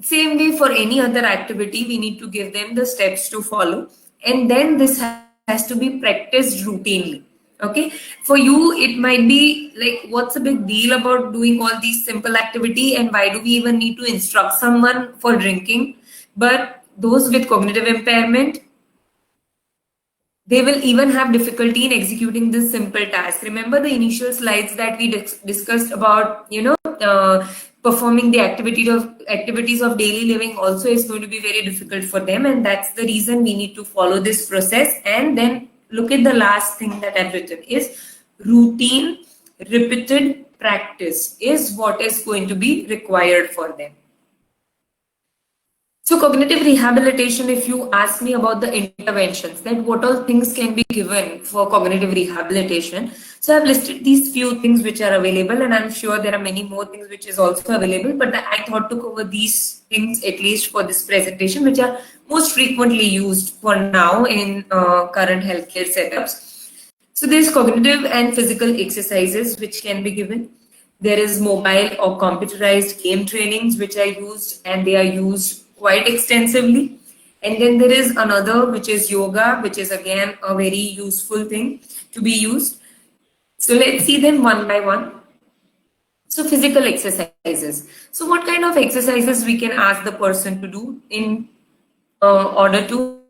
same way for any other activity, we need to give them the steps to follow, and then this has to be practiced routinely. Okay, for you it might be like, what's a big deal about doing all these simple activity, and why do we even need to instruct someone for drinking? But those with cognitive impairment, they will even have difficulty in executing this simple task. Remember the initial slides that we discussed about, performing the activities of daily living also is going to be very difficult for them, and that's the reason we need to follow this process. And then look at the last thing that I've written is routine, repeated practice is what is going to be required for them. So cognitive rehabilitation, if you ask me about the interventions, that what all things can be given for cognitive rehabilitation. So I've listed these few things which are available, and I'm sure there are many more things which is also available, but I thought to cover these things at least for this presentation, which are most frequently used for now in current healthcare setups. So there's cognitive and physical exercises which can be given. There is mobile or computerized game trainings which are used, and they are used quite extensively. And then there is another which is yoga, which is again a very useful thing to be used. So let's see them one by one. So physical exercises. So what kind of exercises we can ask the person to do in order to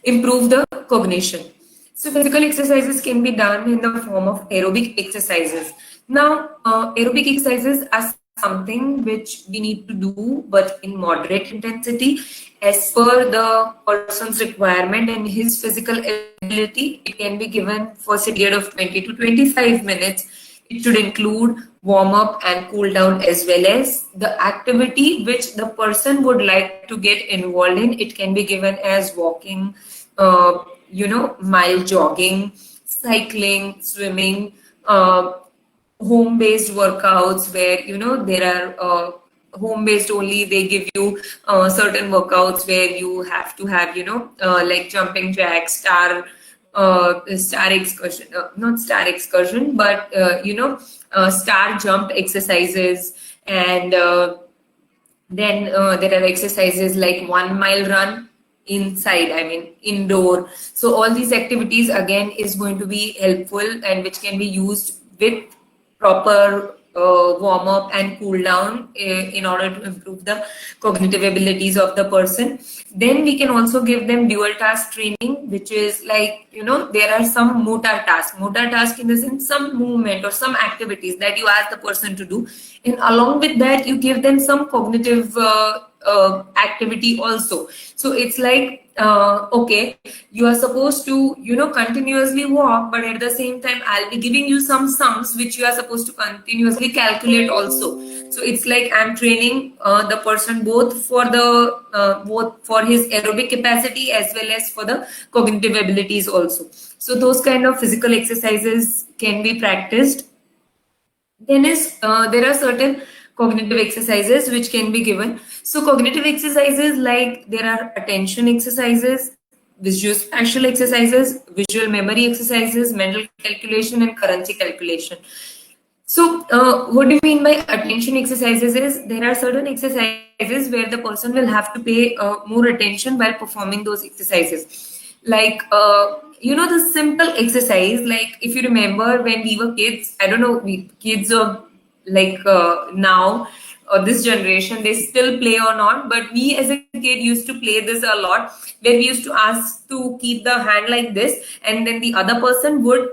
improve the cognition? So physical exercises can be done in the form of aerobic exercises. Now, aerobic exercises are something which we need to do, but in moderate intensity as per the person's requirement and his physical ability. It can be given for a period of 20 to 25 minutes. It should include warm up and cool down, as well as the activity which the person would like to get involved in. It can be given as walking, mile jogging, cycling, swimming, home-based workouts where there are home-based only. They give you certain workouts where you have to have like jumping jacks, star excursion, not star excursion, but star jump exercises, and then there are exercises like 1 mile run inside, indoor. So all these activities again is going to be helpful, and which can be used with proper warm up and cool down in order to improve the cognitive abilities of the person. Then we can also give them dual task training, which is like, there are some motor task in the sense some movement or some activities that you ask the person to do, and along with that you give them some cognitive activity also. So it's like, okay, you are supposed to, continuously walk, but at the same time, I'll be giving you some sums which you are supposed to continuously calculate also. So it's like I'm training the person both for his aerobic capacity as well as for the cognitive abilities also. So those kind of physical exercises can be practiced. Then there are certain cognitive exercises which can be given. So cognitive exercises, like there are attention exercises, visual spatial exercises, visual memory exercises, mental calculation, and currency calculation. So what do you mean by attention exercises is there are certain exercises where the person will have to pay more attention while performing those exercises. Like, the simple exercise, like if you remember when we were kids, I don't know, we kids of like now or this generation, they still play or not, but we as a kid used to play this a lot, where we used to ask to keep the hand like this, and then the other person would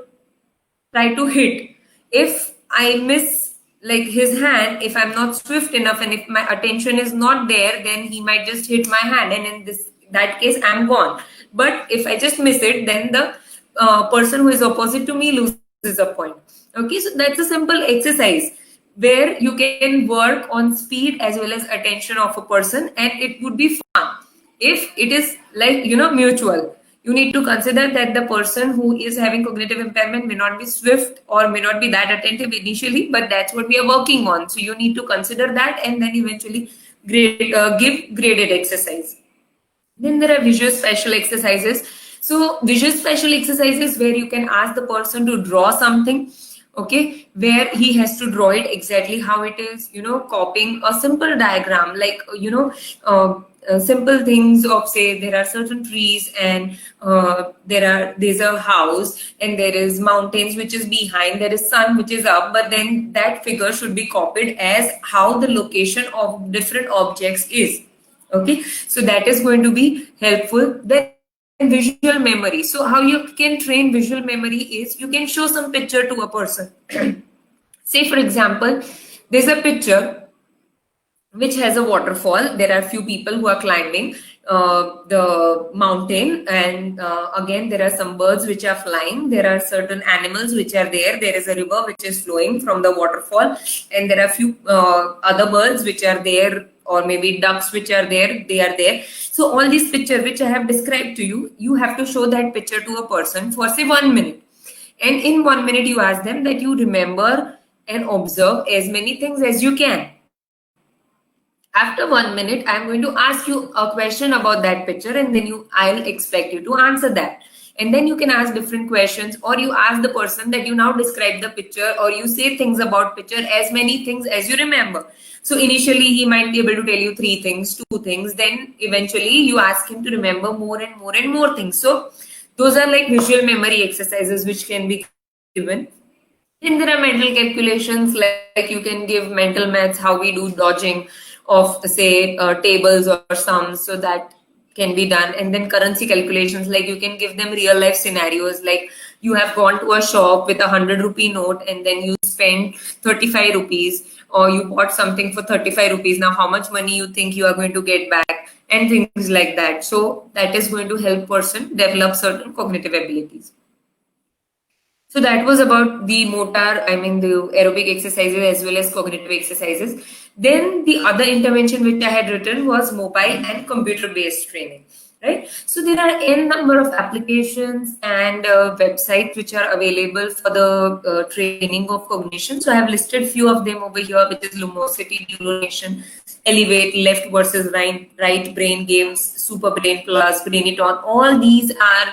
try to hit. If I miss like his hand, if I'm not swift enough and if my attention is not there, then he might just hit my hand, and in that case I'm gone. But if I just miss it, then the person who is opposite to me loses a point. Okay, so that's a simple exercise where you can work on speed as well as attention of a person, and it would be fun if it is like mutual. You need to consider that the person who is having cognitive impairment may not be swift or may not be that attentive initially, but that's what we are working on. So you need to consider that and then eventually give graded exercise. Then there are visual spatial exercises. So visual spatial exercises where you can ask the person to draw something, okay, where he has to draw it exactly how it is, copying a simple diagram, like, simple things of, say, there are certain trees and there's a house and there is mountains which is behind, there is sun which is up, but then that figure should be copied as how the location of different objects is. Okay, so that is going to be helpful. Then visual memory. So how you can train visual memory is you can show some picture to a person. Say for example, there's a picture which has a waterfall. There are few people who are climbing the mountain, and again there are some birds which are flying. There are certain animals which are there. There is a river which is flowing from the waterfall, and there are few other birds which are there, or maybe ducks which are there. They are there. So all these pictures which I have described to you, you have to show that picture to a person for say 1 minute, and in 1 minute you ask them that you remember and observe as many things as you can. After 1 minute, I'm going to ask you a question about that picture, and then I'll expect you to answer that. And then you can ask different questions, or you ask the person that you now describe the picture, or you say things about picture, as many things as you remember. So initially he might be able to tell you 3 things, 2 things. Then eventually you ask him to remember more and more and more things. So those are like visual memory exercises which can be given. Then there are mental calculations, like you can give mental maths, how we do dodging of say tables or sums, so that can be done. And then currency calculations, like you can give them real life scenarios, like you have gone to a shop with a 100 rupee note and then you spend 35 rupees, or you bought something for 35 rupees. Now how much money you think you are going to get back, and things like that. So that is going to help person develop certain cognitive abilities. So that was about the the aerobic exercises as well as cognitive exercises. Then the other intervention which I had written was mobile and computer-based training, right? So there are n number of applications and websites which are available for the training of cognition. So I have listed few of them over here, which is Lumosity, Neuronation, Elevate, Left versus Right Brain Games, Super Brain Plus, Brainiton. All these are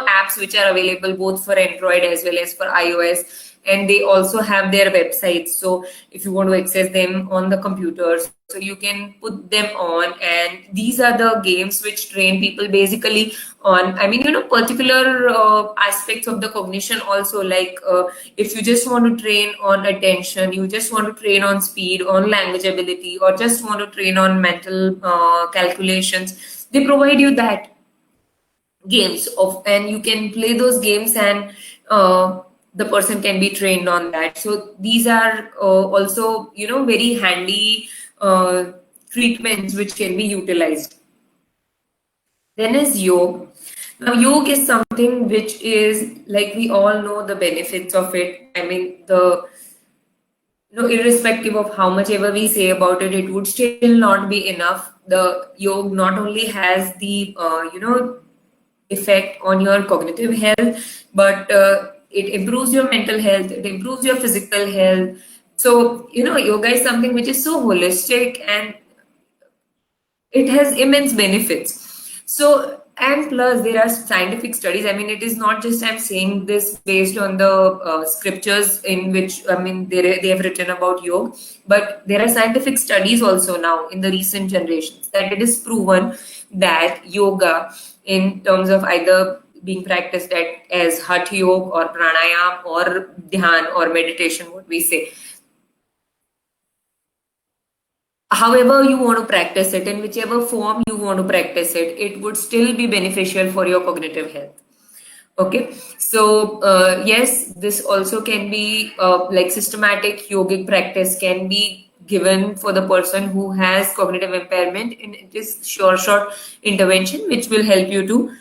apps which are available both for Android as well as for iOS, and they also have their websites. So if you want to access them on the computers, so you can put them on, and these are the games which train people basically on particular aspects of the cognition also, like if you just want to train on attention, you just want to train on speed, on language ability, or just want to train on mental calculations, they provide you that games and you can play those games, and the person can be trained on that. So these are also very handy treatments which can be utilized. Then is yoga. Now, yoga is something which is like we all know the benefits of it. I mean, irrespective of how much ever we say about it, it would still not be enough. The yoga not only has the effect on your cognitive health, but it improves your mental health, it improves your physical health. So, yoga is something which is so holistic and it has immense benefits. So, and plus there are scientific studies. I mean, it is not just I'm saying this based on the scriptures in which, I mean, they have written about yoga, but there are scientific studies also now in the recent generations that it is proven that yoga, in terms of either being practiced as hatha yoga or pranayam or dhyan or meditation, what we say, however you want to practice it, in whichever form you want to practice it, it would still be beneficial for your cognitive health. Okay, so yes, this also can be like systematic yogic practice can be given for the person who has cognitive impairment, and it is short intervention which will help you to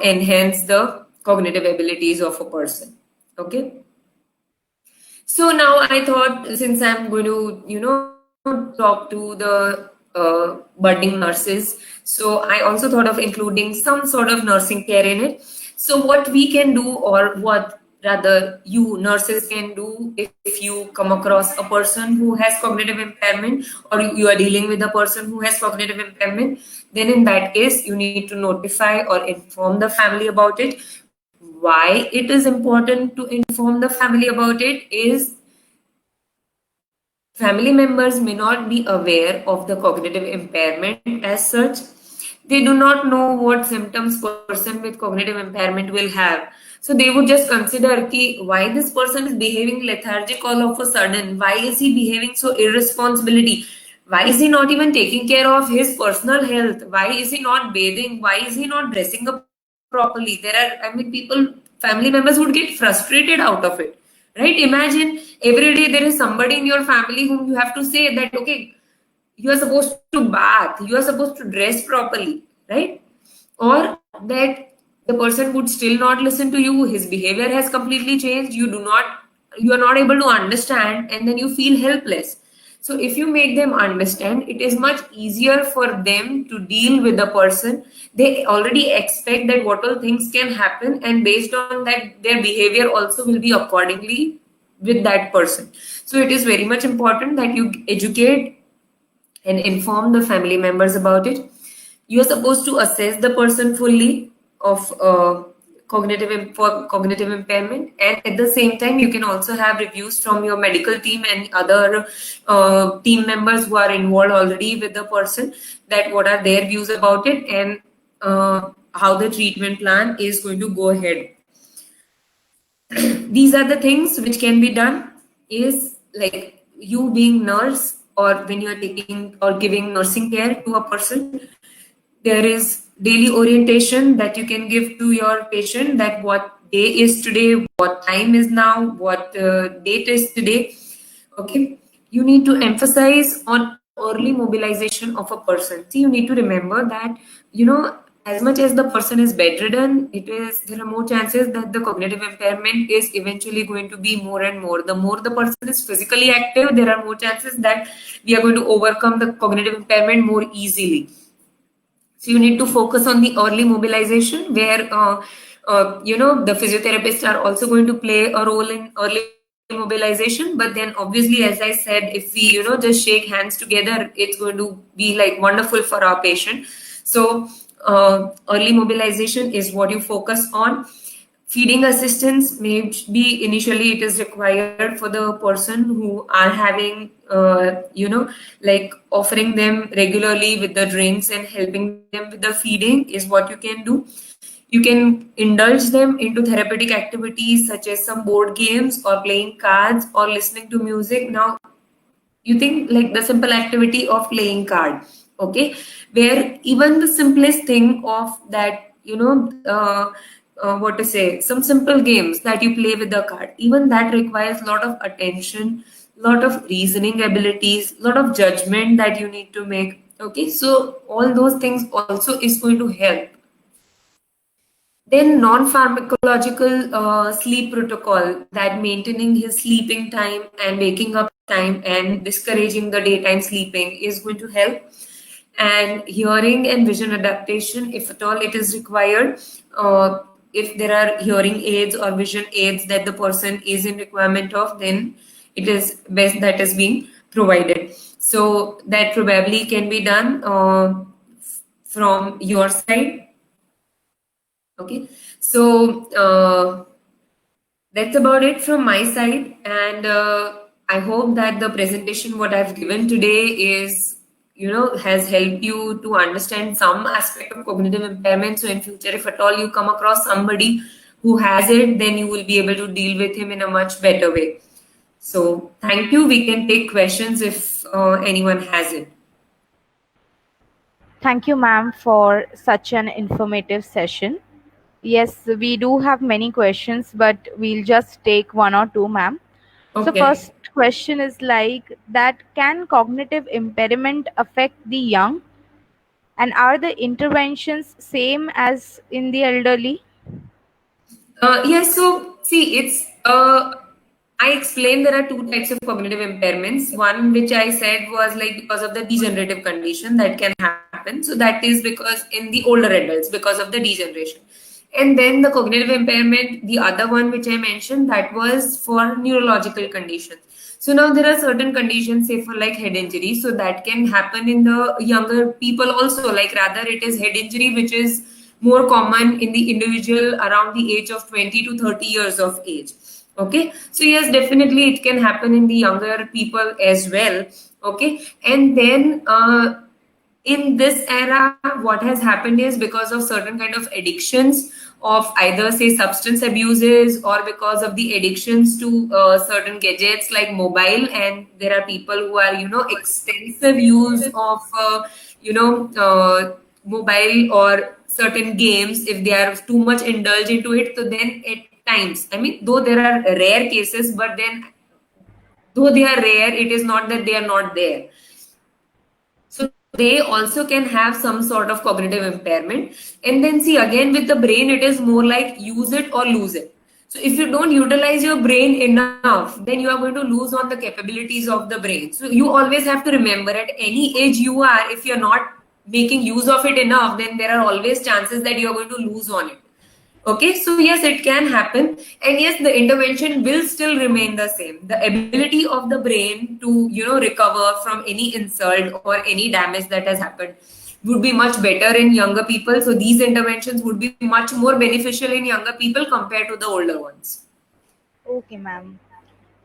enhance the cognitive abilities of a person. Okay, so now I thought, since I'm going to, talk to the budding nurses, so I also thought of including some sort of nursing care in it. So what we can do, or what rather you nurses can do, if you come across a person who has cognitive impairment, or you are dealing with a person who has cognitive impairment, then in that case you need to notify or inform the family about it. Why it is important to inform the family about it is family members may not be aware of the cognitive impairment as such. They do not know what symptoms person with cognitive impairment will have. So they would just consider ki, why this person is behaving lethargic all of a sudden? Why is he behaving so irresponsibility? Why is he not even taking care of his personal health? Why is he not bathing? Why is he not dressing up properly? There are, I mean, family members would get frustrated out of it, right? Imagine every day there is somebody in your family whom you have to say that, okay, you are supposed to bath, you are supposed to dress properly, right? Or that the person would still not listen to you, his behavior has completely changed, you are not able to understand, and then you feel helpless. So if you make them understand, it is much easier for them to deal with the person. They already expect that what all things can happen, and based on that their behavior also will be accordingly with that person. So it is very much important that you educate and inform the family members about it. You are supposed to assess the person fully of for cognitive impairment, and at the same time you can also have reviews from your medical team and other team members who are involved already with the person, that what are their views about it, and how the treatment plan is going to go ahead. These are the things which can be done, is like you being nurse, or when you are taking or giving nursing care to a person, there is daily orientation that you can give to your patient, that what day is today, what time is now, what date is today. Okay, you need to emphasize on early mobilization of a person. See, you need to remember that, as much as the person is bedridden, there are more chances that the cognitive impairment is eventually going to be more and more. The more the person is physically active, there are more chances that we are going to overcome the cognitive impairment more easily. So you need to focus on the early mobilization, where the physiotherapists are also going to play a role in early mobilization. But then obviously, as I said, if we just shake hands together, it's going to be like wonderful for our patient. So early mobilization is what you focus on. Feeding assistance, maybe initially it is required for the person who are having, like offering them regularly with the drinks and helping them with the feeding is what you can do. You can indulge them into therapeutic activities such as some board games or playing cards or listening to music. Now, you think like the simple activity of playing card, okay, where even the simplest thing of that, what to say, some simple games that you play with the card, even that requires a lot of attention, lot of reasoning abilities, lot of judgment that you need to make. Okay, so all those things also is going to help. Then non-pharmacological sleep protocol, that maintaining his sleeping time and waking up time and discouraging the daytime sleeping is going to help. And hearing and vision adaptation, if at all it is required, if there are hearing aids or vision aids that the person is in requirement of, then it is best that is being provided. So that probably can be done from your side. Okay, so that's about it from my side, and I hope that the presentation what I've given today is, has helped you to understand some aspect of cognitive impairment. So in future, if at all you come across somebody who has it, then you will be able to deal with him in a much better way. So thank you. We can take questions if anyone has it. Thank you, ma'am, for such an informative session. Yes, we do have many questions, but we'll just take one or two, ma'am. So Okay. first question is like that, can cognitive impairment affect the young? And are the interventions same as in the elderly? Yes, so see, I explained there are two types of cognitive impairments. One, which I said was like because of the degenerative condition that can happen. So that is because in the older adults, because of the degeneration. And then the cognitive impairment, the other one which I mentioned, that was for neurological conditions. So now there are certain conditions, say for like head injury, so that can happen in the younger people also. Like rather, it is head injury which is more common in the individual around the age of 20 to 30 years of age. Okay, so yes, definitely it can happen in the younger people as well. Okay, and then in this era, what has happened is because of certain kind of addictions of either say substance abuses or because of the addictions to certain gadgets like mobile, and there are people who are extensive use of mobile or certain games. If they are too much indulged into it, so then at times, I mean, though there are rare cases, but then though they are rare, it is not that they are not there. So they also can have some sort of cognitive impairment. And then see, again with the brain, it is more like use it or lose it. So if you don't utilize your brain enough, then you are going to lose on the capabilities of the brain. So you always have to remember, at any age you are, if you're not making use of it enough, then there are always chances that you are going to lose on it. Okay, so yes, it can happen, and yes, the intervention will still remain the same. The ability of the brain to recover from any insult or any damage that has happened would be much better in younger people. So these interventions would be much more beneficial in younger people compared to the older ones. Okay, ma'am.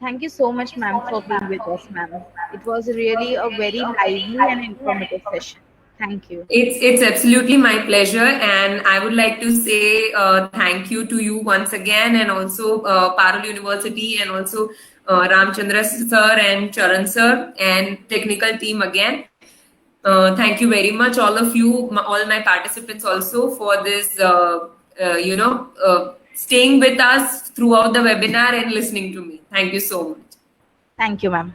Thank you so much, ma'am, for being with us, ma'am. It was really a very lively and informative session. Thank you. It's absolutely my pleasure, and I would like to say thank you to you once again, and also Parul University, and also Ramchandra sir and Charan sir and technical team again. Thank you very much, all of you, all my participants also for this, staying with us throughout the webinar and listening to me. Thank you so much. Thank you, ma'am.